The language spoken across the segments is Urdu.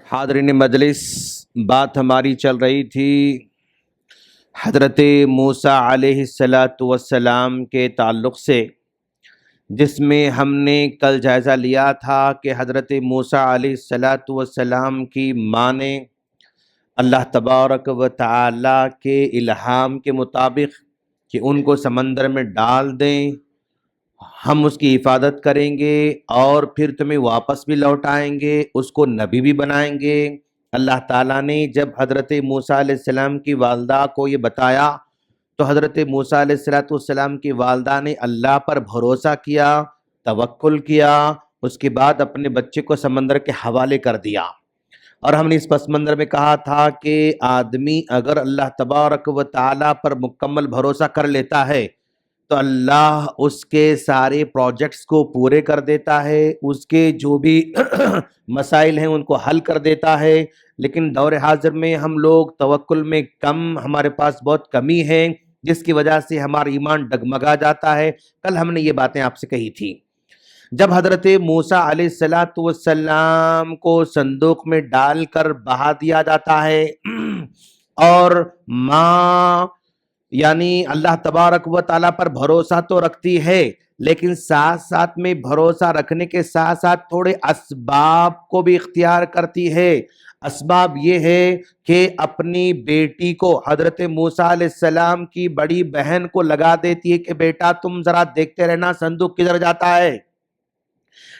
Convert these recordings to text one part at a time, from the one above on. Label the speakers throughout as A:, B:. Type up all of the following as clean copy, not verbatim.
A: حاضرین مجلس، بات ہماری چل رہی تھی حضرت موسیٰ علیہ السلام کے تعلق سے، جس میں ہم نے کل جائزہ لیا تھا کہ حضرت موسیٰ علیہ السلام کی ماں نے اللہ تبارک و تعالی کے الہام کے مطابق کہ ان کو سمندر میں ڈال دیں، ہم اس کی حفاظت کریں گے اور پھر تمہیں واپس بھی لوٹائیں گے، اس کو نبی بھی بنائیں گے۔ اللہ تعالیٰ نے جب حضرت موسیٰ علیہ السلام کی والدہ کو یہ بتایا تو حضرت موسیٰ علیہ السلام کی والدہ نے اللہ پر بھروسہ کیا، توکل کیا، اس کے بعد اپنے بچے کو سمندر کے حوالے کر دیا۔ اور ہم نے اس پس منظر میں کہا تھا کہ آدمی اگر اللہ تبارک و تعالیٰ پر مکمل بھروسہ کر لیتا ہے تو اللہ اس کے سارے پروجیکٹس کو پورے کر دیتا ہے، اس کے جو بھی مسائل ہیں ان کو حل کر دیتا ہے۔ لیکن دور حاضر میں ہم لوگ توکل میں کم، ہمارے پاس بہت کمی ہے، جس کی وجہ سے ہمارا ایمان ڈگمگا جاتا ہے۔ کل ہم نے یہ باتیں آپ سے کہی تھی۔ جب حضرت موسیٰ علیہ السلام کو صندوق میں ڈال کر بہا دیا جاتا ہے اور ماں یعنی اللہ تبارک و تعالیٰ پر بھروسہ تو رکھتی ہے، لیکن ساتھ ساتھ میں بھروسہ رکھنے کے ساتھ ساتھ تھوڑے اسباب کو بھی اختیار کرتی ہے۔ اسباب یہ ہے کہ اپنی بیٹی کو حضرت موسیٰ علیہ السلام کی بڑی بہن کو لگا دیتی ہے کہ بیٹا تم ذرا دیکھتے رہنا صندوق کدھر جاتا ہے،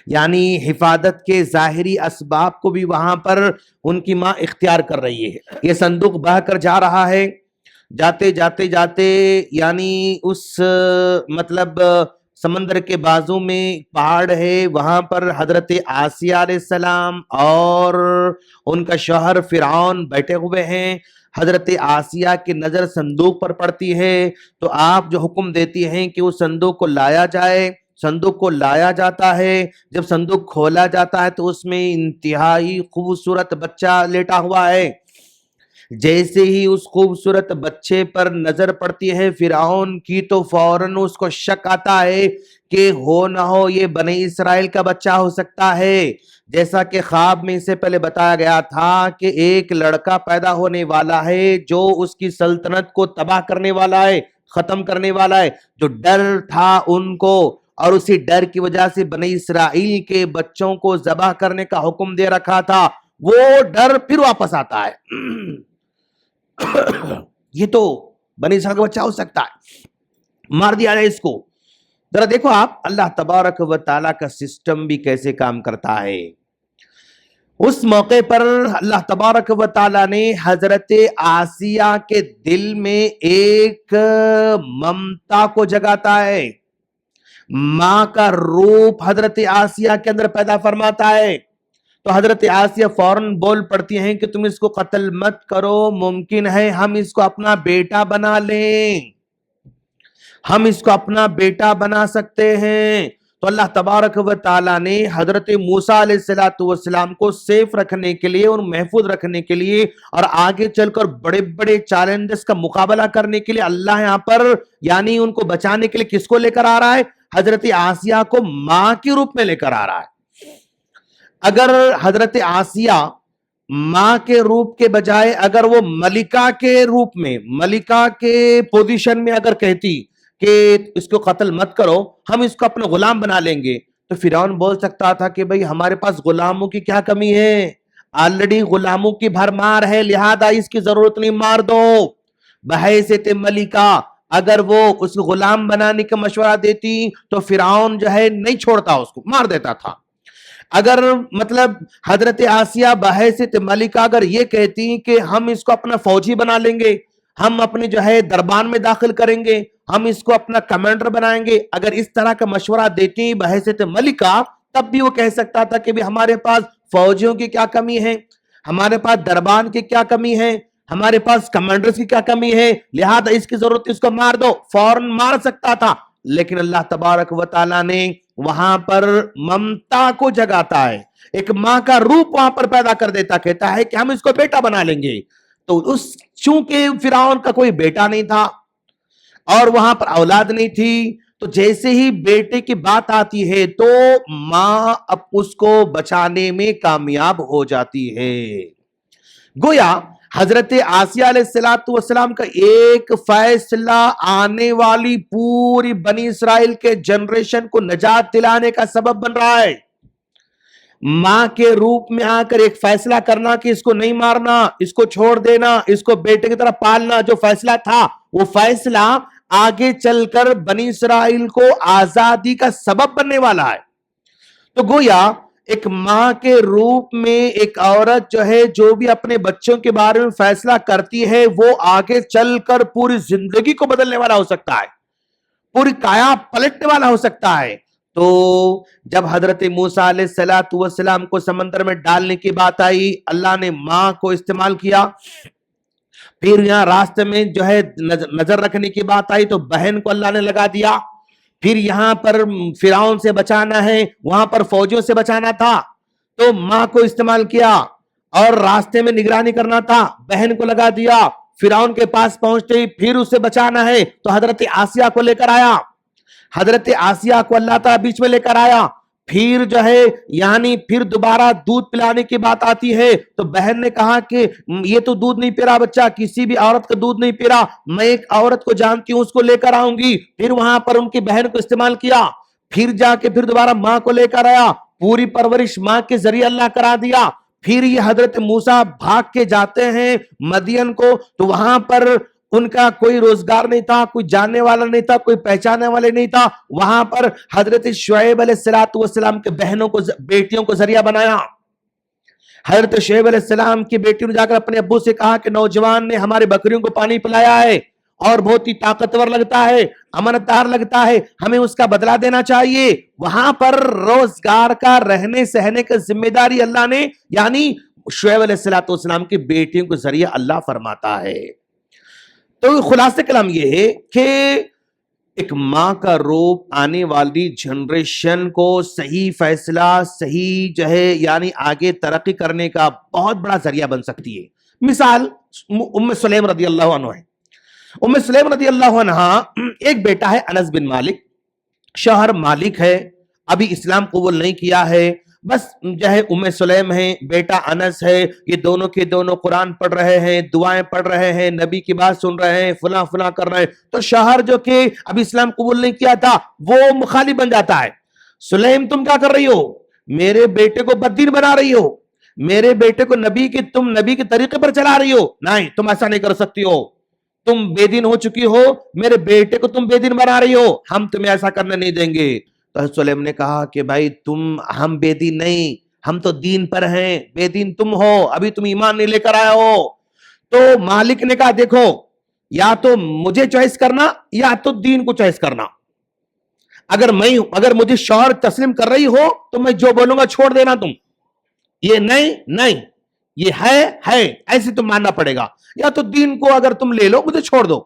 A: یعنی حفاظت کے ظاہری اسباب کو بھی وہاں پر ان کی ماں اختیار کر رہی ہے۔ یہ صندوق بہہ کر جا رہا ہے، جاتے جاتے جاتے یعنی اس مطلب سمندر کے بازو میں پہاڑ ہے، وہاں پر حضرت آسیہ علیہ السلام اور ان کا شوہر فرعون بیٹھے ہوئے ہیں۔ حضرت آسیہ کی نظر صندوق پر پڑتی ہے تو آپ جو حکم دیتی ہیں کہ اس صندوق کو لایا جائے، صندوق کو لایا جاتا ہے۔ جب صندوق کھولا جاتا ہے تو اس میں انتہائی خوبصورت بچہ لیٹا ہوا ہے۔ جیسے ہی اس خوبصورت بچے پر نظر پڑتی ہے فرعون کی تو فوراً اس کو شک آتا ہے کہ ہو نہ ہو یہ بنی اسرائیل کا بچہ ہو سکتا ہے۔ جیسا کہ خواب میں اس سے پہلے بتایا گیا تھا کہ ایک لڑکا پیدا ہونے والا ہے جو اس کی سلطنت کو تباہ کرنے والا ہے، ختم کرنے والا ہے۔ جو ڈر تھا ان کو، اور اسی ڈر کی وجہ سے بنی اسرائیل کے بچوں کو ذبح کرنے کا حکم دے رکھا تھا، وہ ڈر پھر واپس آتا ہے۔ یہ تو بنی اسرائیل کا بچہ ہو سکتا ہے، مار دیا جائے اس کو۔ ذرا دیکھو آپ اللہ تبارک و تعالیٰ کا سسٹم بھی کیسے کام کرتا ہے۔ اس موقع پر اللہ تبارک و تعالیٰ نے حضرت آسیہ کے دل میں ایک ممتا کو جگاتا ہے، ماں کا روپ حضرت آسیہ کے اندر پیدا فرماتا ہے۔ تو حضرت آسیہ فوراً بول پڑتی ہیں کہ تم اس کو قتل مت کرو، ممکن ہے ہم اس کو اپنا بیٹا بنا لیں، ہم اس کو اپنا بیٹا بنا سکتے ہیں۔ تو اللہ تبارک و تعالیٰ نے حضرت موسیٰ علیہ السلام کو سیف رکھنے کے لیے اور محفوظ رکھنے کے لیے اور آگے چل کر بڑے بڑے چیلنجز کا مقابلہ کرنے کے لیے اللہ یہاں پر یعنی ان کو بچانے کے لیے کس کو لے کر آ رہا ہے؟ حضرت آسیہ کو ماں کے روپ میں لے کر آ رہا ہے۔ اگر حضرت آسیہ ماں کے روپ کے بجائے اگر وہ ملکہ کے روپ میں، ملکہ کے پوزیشن میں اگر کہتی کہ اس کو قتل مت کرو، ہم اس کو اپنا غلام بنا لیں گے، تو فرعون بول سکتا تھا کہ بھئی ہمارے پاس غلاموں کی کیا کمی ہے، آلریڈی غلاموں کی بھرمار ہے، لہذا اس کی ضرورت نہیں، مار دو۔ بحیثیت ملکہ اگر وہ اس کو غلام بنانے کا مشورہ دیتی تو فرعون جو ہے نہیں چھوڑتا، اس کو مار دیتا تھا۔ اگر مطلب حضرت آسیہ بحیثیت ملکہ اگر یہ کہتی کہ ہم اس کو اپنا فوجی بنا لیں گے، ہم اپنے جو ہے دربان میں داخل کریں گے، ہم اس کو اپنا کمانڈر بنائیں گے، اگر اس طرح کا مشورہ دیتی بحیثیت ملکہ، تب بھی وہ کہہ سکتا تھا کہ بھی ہمارے پاس فوجیوں کی کیا کمی ہے، ہمارے پاس دربان کی کیا کمی ہے، ہمارے پاس کمانڈرز کی کیا کمی ہے، لہذا اس کی ضرورت، اس کو مار دو، فوراً مار سکتا تھا۔ لیکن اللہ تبارک و تعالیٰ نے وہاں پر ممتا کو جگاتا ہے، ایک ماں کا روپ وہاں پر پیدا کر دیتا، کہتا ہے کہ ہم اس کو بیٹا بنا لیں گے۔ تو اس چونکہ فرعون کا کوئی بیٹا نہیں تھا اور وہاں پر اولاد نہیں تھی، تو جیسے ہی بیٹے کی بات آتی ہے تو ماں اب اس کو بچانے میں کامیاب ہو جاتی ہے۔ گویا حضرت آسیہ علیہ السلام کا ایک فیصلہ آنے والی پوری بنی اسرائیل کے جنریشن کو نجات دلانے کا سبب بن رہا ہے۔ ماں کے روپ میں آ کر ایک فیصلہ کرنا کہ اس کو نہیں مارنا، اس کو چھوڑ دینا، اس کو بیٹے کی طرح پالنا، جو فیصلہ تھا وہ فیصلہ آگے چل کر بنی اسرائیل کو آزادی کا سبب بننے والا ہے۔ تو گویا ایک ماں کے روپ میں ایک عورت جو ہے جو بھی اپنے بچوں کے بارے میں فیصلہ کرتی ہے وہ آگے چل کر پوری زندگی کو بدلنے والا ہو سکتا ہے، پوری کایا پلٹنے والا ہو سکتا ہے۔ تو جب حضرت موسیٰ علیہ السلام کو سمندر میں ڈالنے کی بات آئی، اللہ نے ماں کو استعمال کیا۔ پھر یہاں راستے میں جو ہے نظر رکھنے کی بات آئی تو بہن کو اللہ نے لگا دیا۔ پھر یہاں پر فرعون سے بچانا ہے، وہاں پر فوجیوں سے بچانا تھا تو ماں کو استعمال کیا، اور راستے میں نگرانی کرنا تھا، بہن کو لگا دیا۔ فرعون کے پاس پہنچتے ہی پھر اسے بچانا ہے تو حضرت آسیہ کو لے کر آیا، حضرت آسیہ کو اللہ تعالیٰ بیچ میں لے کر آیا۔ پھر جو ہے یعنی پھر دوبارہ دودھ پلانے کی بات آتی ہے تو بہن نے کہا کہ یہ تو دودھ نہیں پی رہا بچہ، کسی بھی عورت کا دودھ نہیں پی رہا، میں ایک عورت کو جانتی ہوں، اس کو لے کر آؤں گی۔ پھر وہاں پر ان کی بہن کو استعمال کیا، پھر جا کے پھر دوبارہ ماں کو لے کر آیا، پوری پرورش ماں کے ذریعے اللہ کرا دیا۔ پھر یہ حضرت موسیٰ بھاگ کے جاتے ہیں مدین کو تو وہاں پر ان کا کوئی روزگار نہیں تھا، کوئی جاننے والا نہیں تھا، کوئی پہچاننے والے نہیں تھا۔ وہاں پر حضرت شعیب علیہ السلام کے بہنوں کو، بیٹیوں کو ذریعہ بنایا۔ حضرت شعیب علیہ السلام کی بیٹیوں نے جا کر اپنے ابو سے کہا کہ نوجوان نے ہمارے بکریوں کو پانی پلایا ہے اور بہت ہی طاقتور لگتا ہے، امانتدار لگتا ہے، ہمیں اس کا بدلہ دینا چاہیے۔ وہاں پر روزگار کا، رہنے سہنے کا ذمہ داری اللہ نے یعنی شعیب علیہ السلام کی بیٹیوں کے ذریعے اللہ فرماتا ہے۔ تو خلاصہ کلام یہ ہے کہ ایک ماں کا روپ آنے والی جنریشن کو صحیح فیصلہ، صحیح جو ہے یعنی آگے ترقی کرنے کا بہت بڑا ذریعہ بن سکتی ہے۔ مثال ام سلیم رضی اللہ عنہ ہے۔ ام سلیم رضی اللہ عنہ ایک بیٹا ہے انس بن مالک، شوہر مالک ہے، ابھی اسلام قبول نہیں کیا ہے، بس جو ہے ام سلیم ہیں، بیٹا انس ہے، یہ دونوں کے دونوں قرآن پڑھ رہے ہیں، دعائیں پڑھ رہے ہیں، نبی کی بات سن رہے ہیں، فلاں فلاں کر رہے ہیں۔ تو شوہر جو کہ ابھی اسلام قبول نہیں کیا تھا وہ مخالف بن جاتا ہے۔ سلیم تم کیا کر رہی ہو؟ میرے بیٹے کو بددین بنا رہی ہو، میرے بیٹے کو تم نبی کے طریقے پر چلا رہی ہو، نہیں تم ایسا نہیں کر سکتی ہو، تم بے دین ہو چکی ہو، میرے بیٹے کو تم بے دین بنا رہی ہو، ہم تمہیں ایسا کرنے نہیں دیں گے۔ تو حضرت سلیم نے کہا کہ بھائی ہم بے دین نہیں، ہم تو دین پر ہیں، بے دین تم ہو، ابھی تم ایمان نہیں لے کر آئے ہو۔ تو مالک نے کہا دیکھو یا تو مجھے چوائس کرنا یا تو دین کو چوائس کرنا، اگر مجھے شوہر تسلیم کر رہی ہو تو میں جو بولوں گا چھوڑ دینا، تم یہ نہیں یہ ہے ایسے تم ماننا پڑے گا، یا تو دین کو اگر تم لے لو مجھے چھوڑ دو۔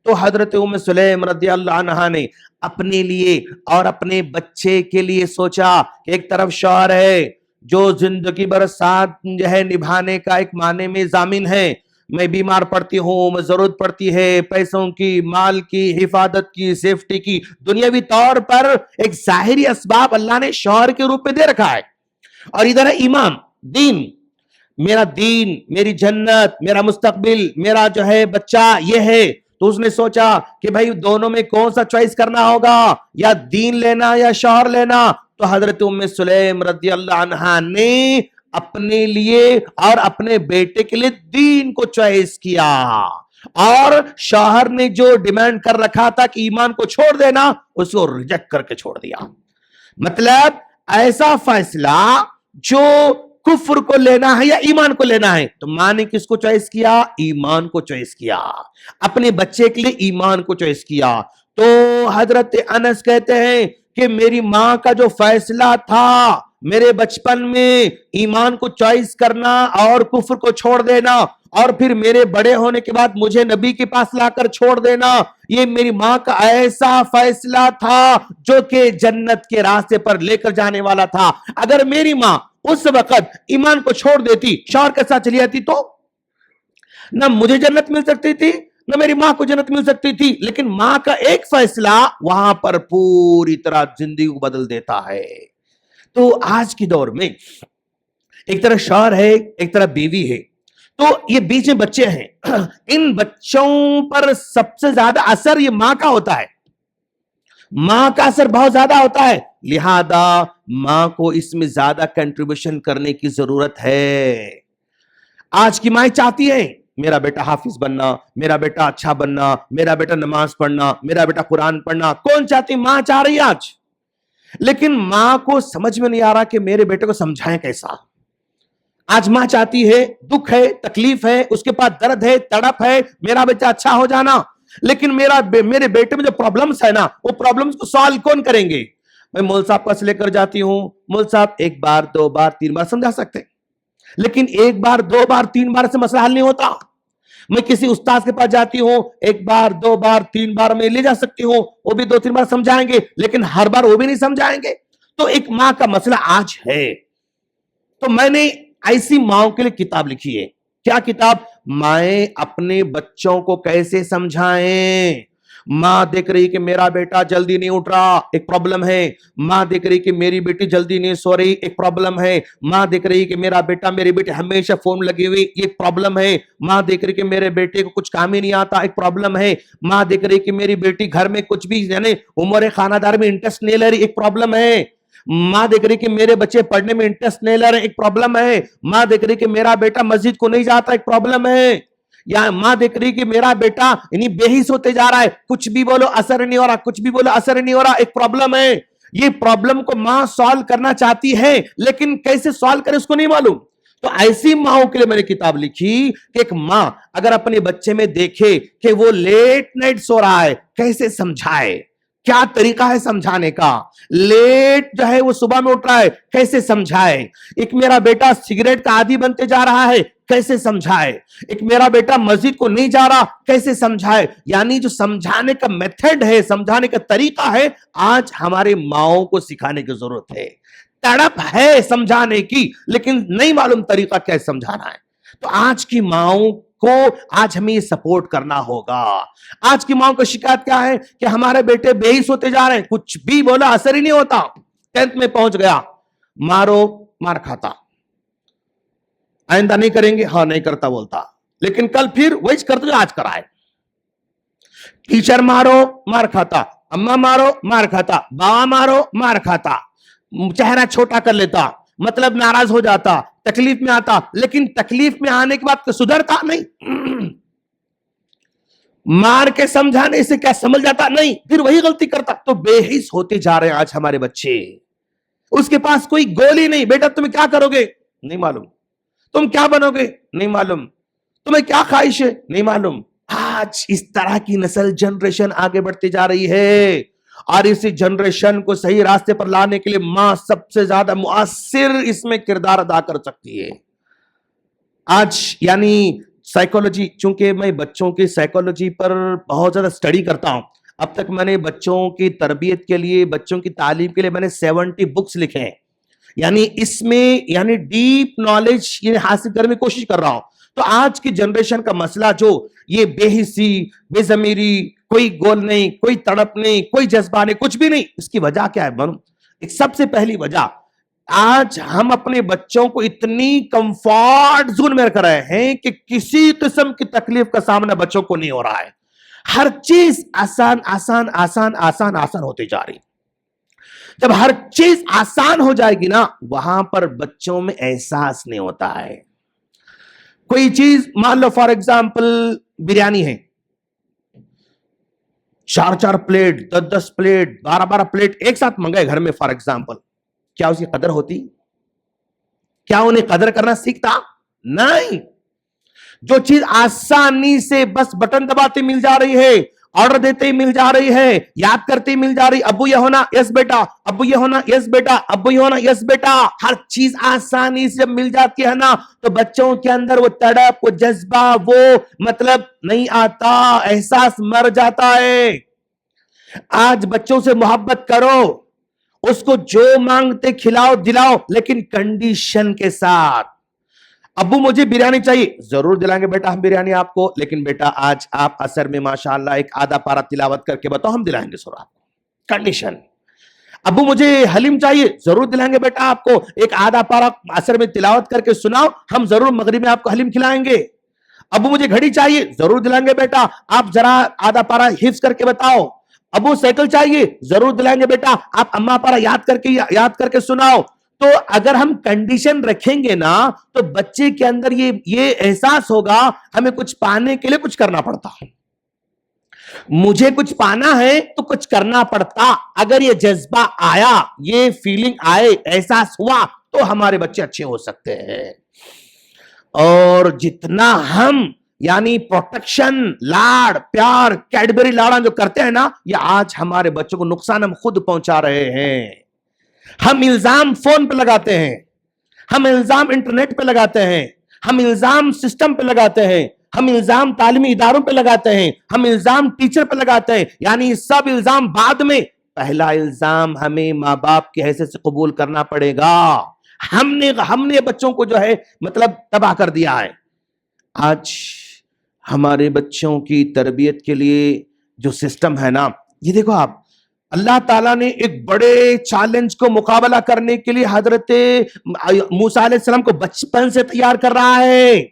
A: تو حضرت ام سلیم رضی اللہ عنہا نے اپنے لیے اور اپنے بچے کے لیے سوچا کہ ایک طرف شوہر ہے جو زندگی بھر ساتھ جو ہے نبھانے کا ایک معنی میں ضامن ہے، میں بیمار پڑتی ہوں، میں ضرورت پڑتی ہے پیسوں کی، مال کی، حفاظت کی، سیفٹی کی، دنیاوی طور پر ایک ظاہری اسباب اللہ نے شوہر کے روپ میں دے رکھا ہے، اور ادھر ہے ایمان، دین، میرا دین، میری جنت، میرا مستقبل، میرا جو ہے بچہ یہ ہے۔ تو اس نے سوچا کہ بھائی دونوں میں کون سا چوائس کرنا ہوگا، یا دین لینا یا شوہر لینا۔ تو حضرت ام سلیم رضی اللہ عنہا نے اپنے لیے اور اپنے بیٹے کے لیے دین کو چوائس کیا، اور شوہر نے جو ڈیمانڈ کر رکھا تھا کہ ایمان کو چھوڑ دینا، اس کو ریجیکٹ کر کے چھوڑ دیا۔ مطلب ایسا فیصلہ جو کفر کو لینا ہے یا ایمان کو لینا ہے، تو ماں نے کس کو چوائس کیا؟ ایمان کو چوائس کیا، اپنے بچے کے لیے ایمان کو چوائس کیا۔ تو حضرت انس کہتے ہیں کہ میری ماں کا جو فیصلہ تھا میرے بچپن میں ایمان کو چوائس کرنا اور کفر کو چھوڑ دینا، اور پھر میرے بڑے ہونے کے بعد مجھے نبی کے پاس لا کر چھوڑ دینا، یہ میری ماں کا ایسا فیصلہ تھا جو کہ جنت کے راستے پر لے کر جانے والا تھا۔ اگر میری ماں اس وقت ایمان کو چھوڑ دیتی، شوہر کے ساتھ چلی جاتی، تو نہ مجھے جنت مل سکتی تھی، نہ میری ماں کو جنت مل سکتی تھی، لیکن ماں کا ایک فیصلہ وہاں پر پوری طرح زندگی کو بدل دیتا ہے۔ تو آج کی دور میں ایک طرح شوہر ہے، ایک طرح بیوی ہے، تو یہ بیچ میں بچے ہیں، ان بچوں پر سب سے زیادہ اثر یہ ماں کا ہوتا ہے، ماں کا اثر بہت زیادہ ہوتا ہے، لہذا ماں کو اس میں زیادہ کنٹریبیوشن کرنے کی ضرورت ہے۔ آج کی مائیں چاہتی ہیں میرا بیٹا حافظ بننا، میرا بیٹا اچھا بننا، میرا بیٹا نماز پڑھنا، میرا بیٹا قرآن پڑھنا، کون چاہتی؟ ماں چاہ رہی ہے آج، لیکن ماں کو سمجھ میں نہیں آ رہا کہ میرے بیٹے کو سمجھائیں کیسا۔ آج ماں چاہتی ہے، دکھ ہے، تکلیف ہے، اس کے پاس درد ہے، تڑپ ہے، میرا بیٹا اچھا ہو جانا، لیکن میرے بیٹے میں جو پرابلمز ہے نا، وہ پرابلمز کو سوالو کون کریں گے؟ میں مول صاحب پاس لے کر جاتی ہوں، مول صاحب ایک بار دو بار تین بار سمجھا سکتے ہیں، لیکن ایک بار دو بار تین بار سے مسئلہ حل نہیں ہوتا۔ میں کسی استاد کے پاس جاتی ہوں، ایک بار دو بار تین بار میں لے جا سکتی ہوں، وہ بھی دو تین بار سمجھائیں گے، لیکن ہر بار وہ بھی نہیں سمجھائیں گے۔ تو ایک ماں کا مسئلہ آج ہے، تو میں نے ایسی ماں کے لیے کتاب لکھی ہے۔ کیا کتاب؟ مائیں اپنے بچوں کو کیسے سمجھائیں۔ ماں دیکھ رہی کہ میرا بیٹا جلدی نہیں اٹھ رہا، ایک پرابلم ہے۔ ماں دیکھ رہی کہ میری بیٹی جلدی نہیں سو رہی، ایک پرابلم ہے۔ ماں دیکھ رہی کہ میرا بیٹا میری بیٹی ہمیشہ فون لگی ہوئی، ایک پرابلم ہے۔ ماں دیکھ رہی کہ میرے بیٹے کو کچھ کام ہی نہیں آتا، ایک پرابلم ہے۔ ماں دیکھ رہی کہ میری بیٹی گھر میں کچھ بھی یعنی امور خانہ دار میں انٹرسٹ نہیں لے رہی، ایک پرابلم ہے۔ ماں دیکھ رہی کہ میرے بچے پڑھنے میں انٹرسٹ نہیں لے رہے، ایک پرابلم ہے۔ ماں دیکھ رہی کہ میرا بیٹا مسجد کو نہیں جاتا، ایک پرابلم ہے۔ یا ماں دیکھ رہی کہ میرا بیٹا یعنی بے حس ہوتے جا رہا ہے، کچھ بھی بولو اثر نہیں ہو رہا، کچھ بھی بولو اثر نہیں ہو رہا، ایک پرابلم ہے۔ یہ پرابلم کو ماں سالو کرنا چاہتی ہے، لیکن کیسے سالو کرے اس کو نہیں معلوم۔ تو ایسی ماں کے لیے میں نے کتاب لکھی کہ ایک ماں اگر اپنے بچے میں دیکھے کہ وہ لیٹ نائٹ سو رہا ہے، کیسے سمجھائے، کیا طریقہ ہے سمجھانے کا۔ لیٹ جو ہے وہ صبح میں اٹھ رہا ہے، کیسے سمجھائے۔ ایک میرا بیٹا سگریٹ کا عادی بنتے جا رہا ہے، کیسے سمجھائے۔ ایک میرا بیٹا مسجد کو نہیں جا رہا، کیسے سمجھائے۔ یعنی جو سمجھانے کا میتھڈ ہے، سمجھانے کا طریقہ ہے، آج ہمارے ماؤں کو سکھانے کی ضرورت ہے۔ تڑپ ہے سمجھانے کی، لیکن نہیں معلوم طریقہ کیسے سمجھانا ہے۔ تو آج کی ماؤں کو آج ہمیں یہ سپورٹ کرنا ہوگا۔ آج کی ماؤں کا شکایت کیا ہے کہ ہمارے بیٹے بے حس ہوتے جا رہے ہیں، کچھ بھی بولا اثر ہی نہیں ہوتا۔ 10th میں پہنچ گیا، مارو مار کھاتا، آئندہ نہیں کریں گے، ہاں نہیں کرتا بولتا، لیکن کل پھر وہی کرتا جو آج کرائے۔ ٹیچر مارو مار کھاتا، اماں مارو مار کھاتا، بابا مارو مار کھاتا، چہرہ چھوٹا کر لیتا، مطلب ناراض ہو جاتا، تکلیف میں آتا، لیکن تکلیف میں آنے کے بعد سدھرتا نہیں۔ مار کے سمجھانے سے کیا سمجھ جاتا؟ نہیں، پھر وہی غلطی کرتا۔ تو بے حس ہوتے جا رہے ہیں آج ہمارے بچے، اس کے پاس کوئی گول ہی نہیں۔ بیٹا تمہیں کیا کرو گے؟ نہیں معلوم۔ تم کیا بنو گے؟ نہیں معلوم۔ تمہیں کیا خواہش ہے؟ نہیں معلوم۔ آج اس طرح کی نسل جنریشن آگے بڑھتی جا رہی ہے، اور اسی جنریشن کو صحیح راستے پر لانے کے لیے ماں سب سے زیادہ مؤثر اس میں کردار ادا کر سکتی ہے۔ آج یعنی سائیکولوجی، چونکہ میں بچوں کی سائیکولوجی پر بہت زیادہ سٹڈی کرتا ہوں، اب تک میں نے بچوں کی تربیت کے لیے، بچوں کی تعلیم کے لیے میں نے 70 بکس لکھے ہیں۔ یعنی اس میں یعنی ڈیپ نالج حاصل کرنے کی کوشش کر رہا ہوں۔ تو آج کی جنریشن کا مسئلہ جو یہ بے حسی، بے ضمیری، کوئی گول نہیں، کوئی تڑپ نہیں، کوئی جذبہ نہیں، کچھ بھی نہیں، اس کی وجہ کیا ہے؟ ایک سب سے پہلی وجہ، آج ہم اپنے بچوں کو اتنی کمفارٹ زون میں رکھ رہے ہیں کہ کسی قسم کی تکلیف کا سامنا بچوں کو نہیں ہو رہا ہے۔ ہر چیز آسان آسان آسان آسان آسان ہوتی جا رہی۔ جب ہر چیز آسان ہو جائے گی نا، وہاں پر بچوں میں احساس نہیں ہوتا ہے۔ کوئی چیز مان لو فار ایگزامپل بریانی ہے، 4 پلیٹ، 10 پلیٹ، 12 پلیٹ ایک ساتھ منگائے گھر میں فار ایگزامپل، کیا اس کی قدر ہوتی؟ کیا انہیں قدر کرنا سیکھتا؟ نہیں۔ جو چیز آسانی سے بس بٹن دباتے مل جا رہی ہے، آرڈر دیتے ہی مل جا رہی ہے، یاد کرتے ہی مل جا رہی، ابو یہ ہونا یس بیٹا، ابو یہ ہونا یس بیٹا، ابو یہ ہونا یس بیٹا، ہر چیز آسانی سے جب مل جاتی ہے نا، تو بچوں کے اندر وہ تڑپ، وہ جذبہ، وہ مطلب نہیں آتا، احساس مر جاتا ہے۔ آج بچوں سے محبت کرو، اس کو جو مانگتے کھلاؤ دلاؤ، لیکن کنڈیشن کے ساتھ۔ ابو مجھے بریانی چاہیے، ضرور دلائیں گے بیٹا ہم بریانی آپ کو، لیکن بیٹا آج آپ عصر میں ماشاءاللہ ایک آدھا پارہ تلاوت کر کے بتاؤ، ہم دلائیں گے سورہ آپ کو، کنڈیشن۔ ابو مجھے حلیم چاہیے، ضرور دلائیں گے بیٹا آپ کو، ایک آدھا پارہ عصر میں تلاوت کر کے سناؤ، ہم ضرور مغرب میں آپ کو حلیم کھلائیں گے۔ ابو مجھے گھڑی چاہیے، ضرور دلائیں گے بیٹا، آپ ذرا آدھا پارہ حفظ کر کے بتاؤ۔ ابو سائیکل چاہیے، ضرور دلائیں گے بیٹا، آپ اما پارہ یاد کر کے سناؤ۔ تو اگر ہم کنڈیشن رکھیں گے نا تو بچے کے اندر یہ احساس ہوگا ہمیں کچھ پانے کے لیے کچھ کرنا پڑتا، مجھے کچھ پانا ہے تو کچھ کرنا پڑتا۔ اگر یہ جذبہ آیا، یہ فیلنگ آئے، احساس ہوا تو ہمارے بچے اچھے ہو سکتے ہیں۔ اور جتنا ہم یعنی پروٹیکشن، لاڑ پیار، کیڈبری لاڑا جو کرتے ہیں نا، یہ آج ہمارے بچوں کو نقصان ہم خود پہنچا رہے ہیں۔ ہم الزام فون پہ لگاتے ہیں، ہم الزام انٹرنیٹ پہ لگاتے ہیں، ہم الزام سسٹم پہ لگاتے ہیں، ہم الزام تعلیمی اداروں پہ لگاتے ہیں، ہم الزام ٹیچر پہ لگاتے ہیں، یعنی سب الزام بعد میں، پہلا الزام ہمیں ماں باپ کی حیثیت سے قبول کرنا پڑے گا۔ ہم نے بچوں کو جو ہے مطلب تباہ کر دیا ہے۔ آج ہمارے بچوں کی تربیت کے لیے جو سسٹم ہے نا، یہ دیکھو آپ، اللہ تعالیٰ نے ایک بڑے چیلنج کو مقابلہ کرنے کے لیے حضرت موسیٰ علیہ السلام کو بچپن سے تیار کر رہا ہے،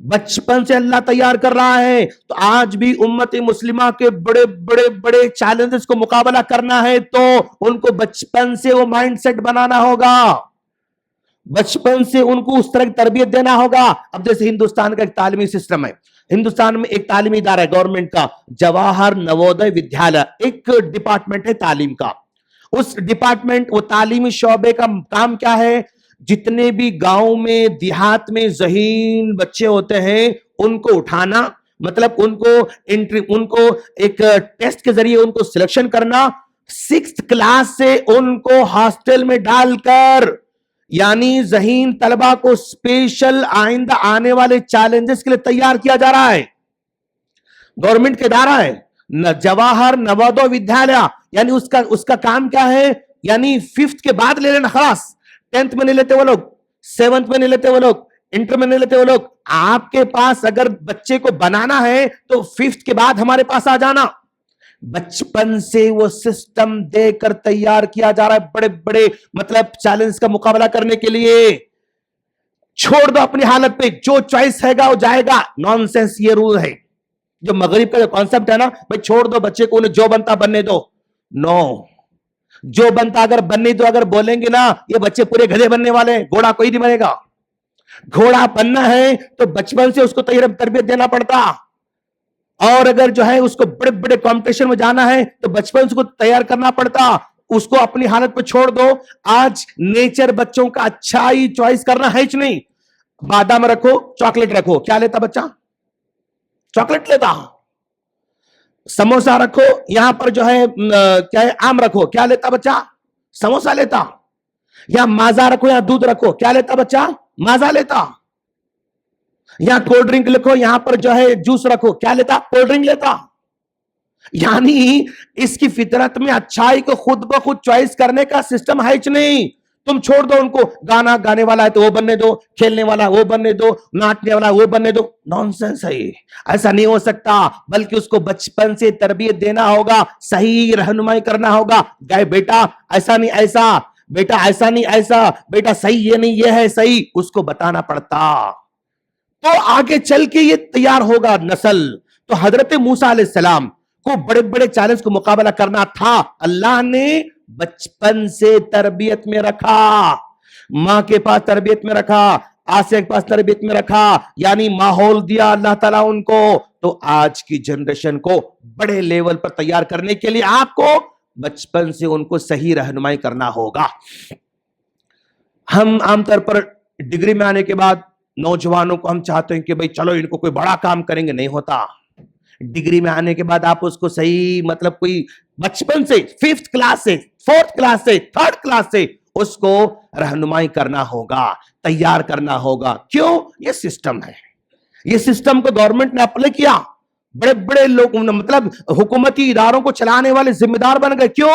A: بچپن سے اللہ تیار کر رہا ہے۔ تو آج بھی امت مسلمہ کے بڑے بڑے بڑے چیلنجز کو مقابلہ کرنا ہے تو ان کو بچپن سے وہ مائنڈ سیٹ بنانا ہوگا، بچپن سے ان کو اس طرح کی تربیت دینا ہوگا۔ اب جیسے ہندوستان کا ایک تعلیمی سسٹم ہے، ہندوستان میں ایک تعلیمی ادارہ ہے گورنمنٹ کا، جواہر نوودے ودیالیہ، ایک ڈپارٹمنٹ ہے تعلیم کا۔ اس ڈپارٹمنٹ، وہ تعلیمی شعبے کا کام کیا ہے؟ جتنے بھی گاؤں میں، دیہات میں ذہین بچے ہوتے ہیں ان کو اٹھانا، مطلب ان کو ایک ٹیسٹ کے ذریعے ان کو سلیکشن کرنا، 6th کلاس سے ان کو ہاسٹل میں ڈال کر، یعنی ذہین طلبہ کو اسپیشل آئندہ آنے والے چیلنجز کے لیے تیار کیا جا رہا ہے۔ گورنمنٹ کے ادارہ ہے جواہر نوودے ودیالیہ، یعنی اس کا کام کیا ہے؟ یعنی 5th کے بعد لے لینا، خلاص 10th میں نہیں لیتے وہ لوگ، 7th میں نہیں لیتے وہ لوگ، انٹر میں نہیں لیتے وہ لوگ۔ آپ کے پاس اگر بچے کو بنانا ہے تو 5th کے بعد ہمارے پاس آ جانا۔ بچپن سے وہ سسٹم دے کر تیار کیا جا رہا ہے بڑے بڑے مطلب چیلنج کا مقابلہ کرنے کے لیے۔ چھوڑ دو اپنی حالت پہ، جو چوائس ہے گا وہ جائے گا، نان سینس یہ رول ہے۔ جو مغرب کا جو کانسیپٹ ہے نا، بھائی چھوڑ دو بچے کو، انہیں جو بنتا بننے دو، نو، جو بنتا اگر بننے دو، اگر بولیں گے نا یہ بچے پورے گدھے بننے والے ہیں، گھوڑا کوئی نہیں بنے گا۔ گھوڑا بننا ہے تو بچپن سے اس کو تربیت دینا پڑتا، اور اگر جو ہے اس کو بڑے بڑے کمپٹیشن میں جانا ہے تو بچپن سے کو تیار کرنا پڑتا۔ اس کو اپنی حالت پہ چھوڑ دو۔ آج نیچر بچوں کا اچھا ہی چوائس کرنا ہے ہی نہیں۔ بادام رکھو، چاکلیٹ رکھو، کیا لیتا بچہ؟ چاکلیٹ لیتا۔ سموسا رکھو، یہاں پر جو ہے کیا ہے، آم رکھو، کیا لیتا بچہ؟ سموسا لیتا۔ یا مازا رکھو، یا دودھ رکھو، کیا لیتا بچہ؟ مازا لیتا۔ یا کولڈ ڈرنک لکھو، یہاں پر جو ہے جوس رکھو، کیا لیتا؟ کولڈ ڈرنک لیتا۔ یعنی اس کی فطرت میں اچھائی کو خود بخود چوائس کرنے کا سسٹم ہے ہی نہیں۔ تم چھوڑ دو ان کو، گانا گانے والا ہے تو وہ بننے دو، کھیلنے والا وہ بننے دو، ناچنے والا وہ بننے دو۔ نانسنس ہے یہ، ایسا نہیں ہو سکتا، بلکہ اس کو بچپن سے تربیت دینا ہوگا، صحیح رہنمائی کرنا ہوگا۔ گئے بیٹا ایسا نہیں ایسا، بیٹا ایسا نہیں ایسا، بیٹا صحیح یہ نہیں یہ ہے صحیح، اس کو بتانا پڑتا، تو آگے چل کے یہ تیار ہوگا نسل۔ تو حضرت موسیٰ علیہ السلام کو بڑے بڑے چیلنج کو مقابلہ کرنا تھا، اللہ نے بچپن سے تربیت میں رکھا، ماں کے پاس تربیت میں رکھا، آسیہ کے پاس تربیت میں رکھا، یعنی ماحول دیا اللہ تعالیٰ ان کو۔ تو آج کی جنریشن کو بڑے لیول پر تیار کرنے کے لیے آپ کو بچپن سے ان کو صحیح رہنمائی کرنا ہوگا۔ ہم عام طور پر ڈگری میں آنے کے بعد نوجوانوں کو ہم چاہتے ہیں کہ بھئی چلو ان کو کوئی بڑا کام کریں گے، نہیں ہوتا۔ ڈگری میں آنے کے بعد آپ اس کو صحیح مطلب کوئی بچپن سے 5th کلاس سے، 4th کلاس سے، 3rd کلاس سے اس کو رہنمائی کرنا ہوگا، تیار کرنا ہوگا۔ کیوں؟ یہ سسٹم ہے، یہ سسٹم کو گورنمنٹ نے اپلائی کیا، بڑے بڑے لوگ مطلب حکومتی اداروں کو چلانے والے ذمہ دار بن گئے۔ کیوں؟